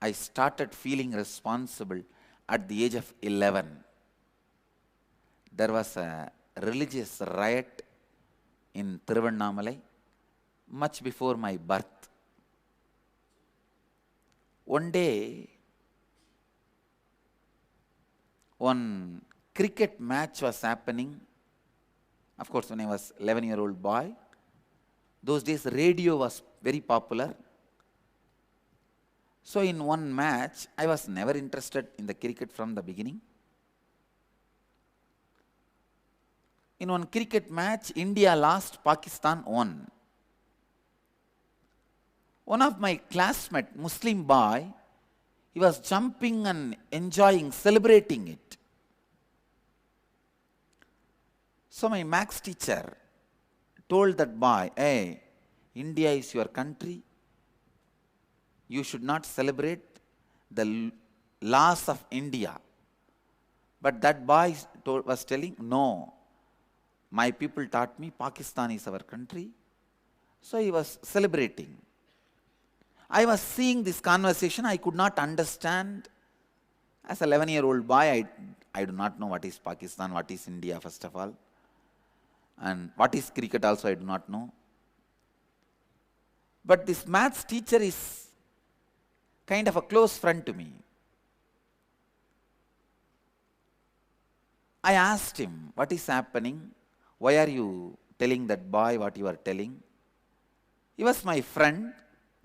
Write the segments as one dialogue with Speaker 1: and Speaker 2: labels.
Speaker 1: I started feeling responsible at the age of 11. There was a religious riot in Tiruvannamalai much before my birth. One day, one cricket match was happening. Of course, when I was 11-year-old boy, those days radio was very popular. So in one match, I was never interested in the cricket from the beginning. In one cricket match, India lost, Pakistan won. One of my classmates, Muslim boy, he was jumping and enjoying, celebrating it. So my maths teacher told that boy, hey, India is your country. You should not celebrate the loss of India. But that boy was telling, no, my people taught me Pakistan is our country. So he was celebrating. I was seeing this conversation, I could not understand. As an 11-year-old boy, I do not know what is Pakistan, what is India first of all. And what is cricket also I do not know. But this maths teacher is kind of a close friend to me. I asked him, what is happening? Why are you telling that boy what you are telling? He was my friend.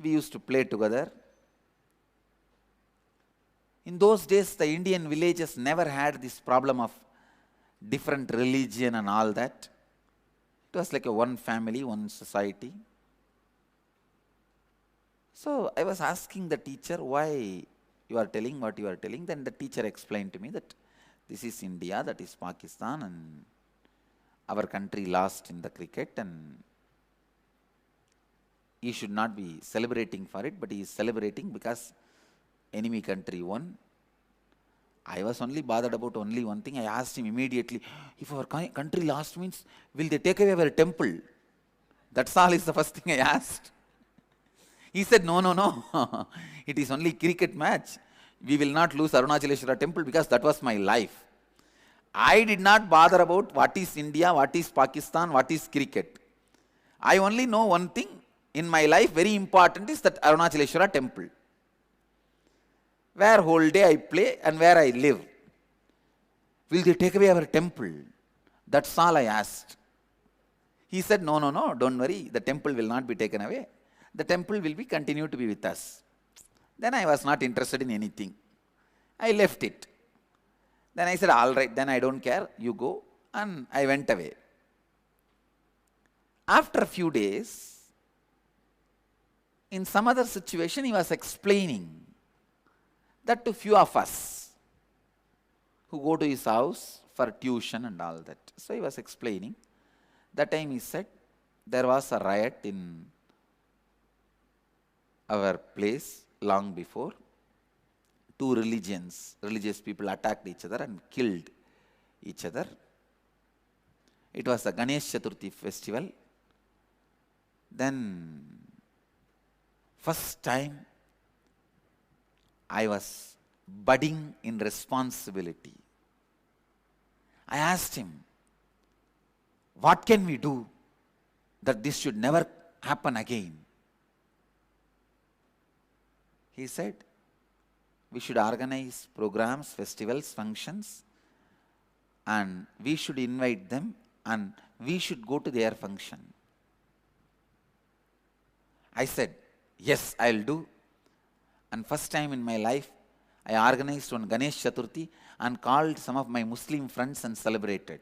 Speaker 1: We used to play together. In those days, the Indian villages never had this problem of different religion and all that. It was like a one family, one society. So I was asking the teacher why you are telling what you are telling. Then the teacher explained to me that this is India, that is Pakistan, and our country lost in the cricket, and he should not be celebrating for it, but he is celebrating because enemy country won. I was only bothered about only one thing. I asked him immediately, if our country lost means, will they take away our temple? That's all is the first thing I asked. He said, no, no, no. It is only cricket match. We will not lose Arunachaleshwara temple because that was my life. I did not bother about what is India, what is Pakistan, what is cricket. I only know one thing in my life, very important, is that Arunachaleshwara temple, where whole day I play and where I live. Will they take away our temple? That's all I asked. He said, no, no, no, don't worry, the temple will not be taken away. The temple will be continue to be with us. Then I was not interested in anything. I left it. Then I said, all right, then I don't care, you go. And I went away. After a few days, in some other situation, he was explaining that to few of us who go to his house for tuition and all that. So he was explaining. That time he said, there was a riot in our place long before. Two religious people attacked each other and killed each other. It was a Ganesh Chaturthi festival. Then, first time, I was budding in responsibility. I asked him, what can we do that this should never happen again? He said, we should organize programs, festivals, functions, and we should invite them and we should go to their function. I said, yes, I'll do. And first time in my life, I organized one Ganesh Chaturthi and called some of my Muslim friends and celebrated.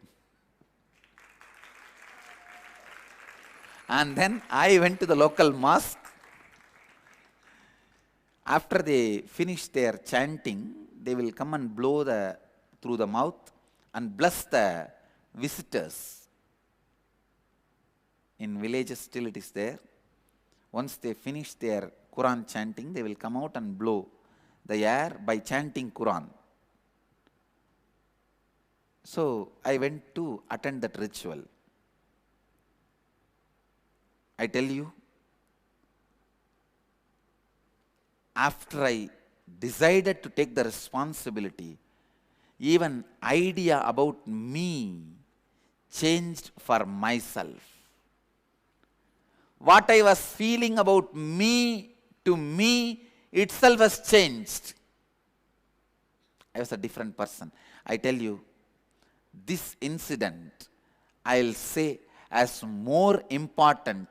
Speaker 1: And then I went to the local mosque. After they finish their chanting, they will come and blow through the mouth and bless the visitors. In villages still it is there. Once they finish their Quran chanting, they will come out and blow the air by chanting Quran. So I went to attend that ritual. I tell you, after I decided to take the responsibility, even idea about me changed for myself. What I was feeling about me to me itself has changed. I was a different person. I tell you, this incident, I'll say, as more important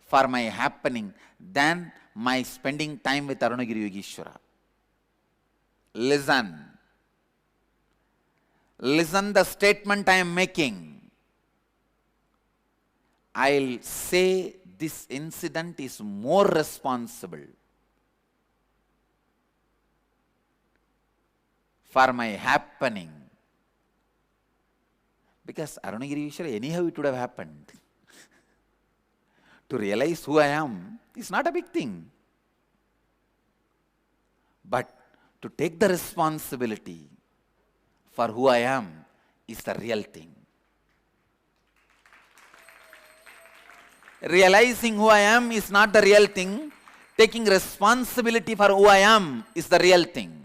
Speaker 1: for my happening than my spending time with Arunagiri Yogeshwara. Listen. Listen the statement I am making. I'll say this incident is more responsible for my happening. Because Arunagiri Yogeshwara, anyhow it would have happened. To realize who I am is not a big thing. But to take the responsibility for who I am is the real thing. Realizing who I am is not the real thing. Taking responsibility for who I am is the real thing.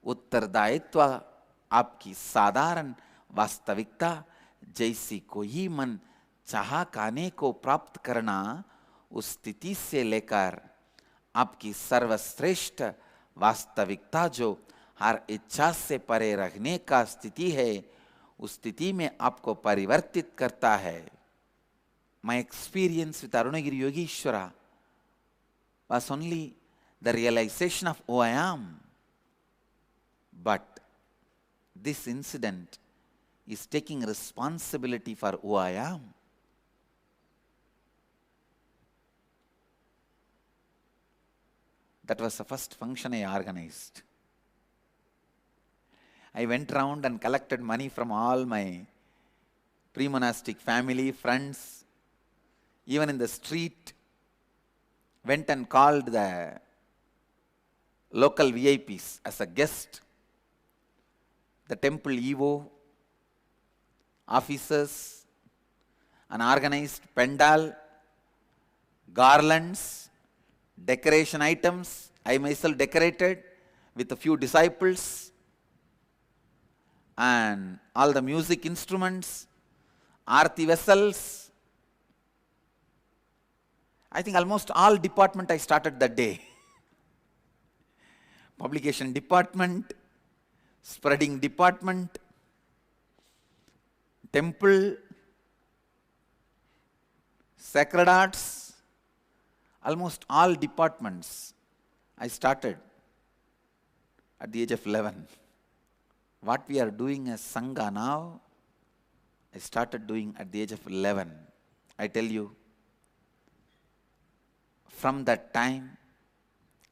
Speaker 1: उत्तरदायित्व आपकी साधारण वास्तविकता जैसी कोई मन चाह खाने को प्राप्त करना, उस स्थिति से लेकर आपकी सर्वश्रेष्ठ वास्तविकता जो हर इच्छा से परे रहने का स्थिति है, उस स्थिति में आपको परिवर्तित करता है. My experience with Arunagiri Yogeshwara was only the realization of who I am. But this incident is taking responsibility for who I am. That was the first function I organized. I went around and collected money from all my pre-monastic family, friends, even in the street, went and called the local VIPs as a guest, the temple EVO, officers, an organized pandal, garlands, decoration items. I myself decorated with a few disciples, and all the music instruments, Aarti vessels. I think almost all department I started that day. Publication department, spreading department, temple, sacred arts, almost all departments I started at the age of 11. What we are doing as Sangha now, I started doing at the age of 11. I tell you, from that time,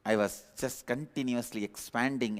Speaker 1: I was just continuously expanding.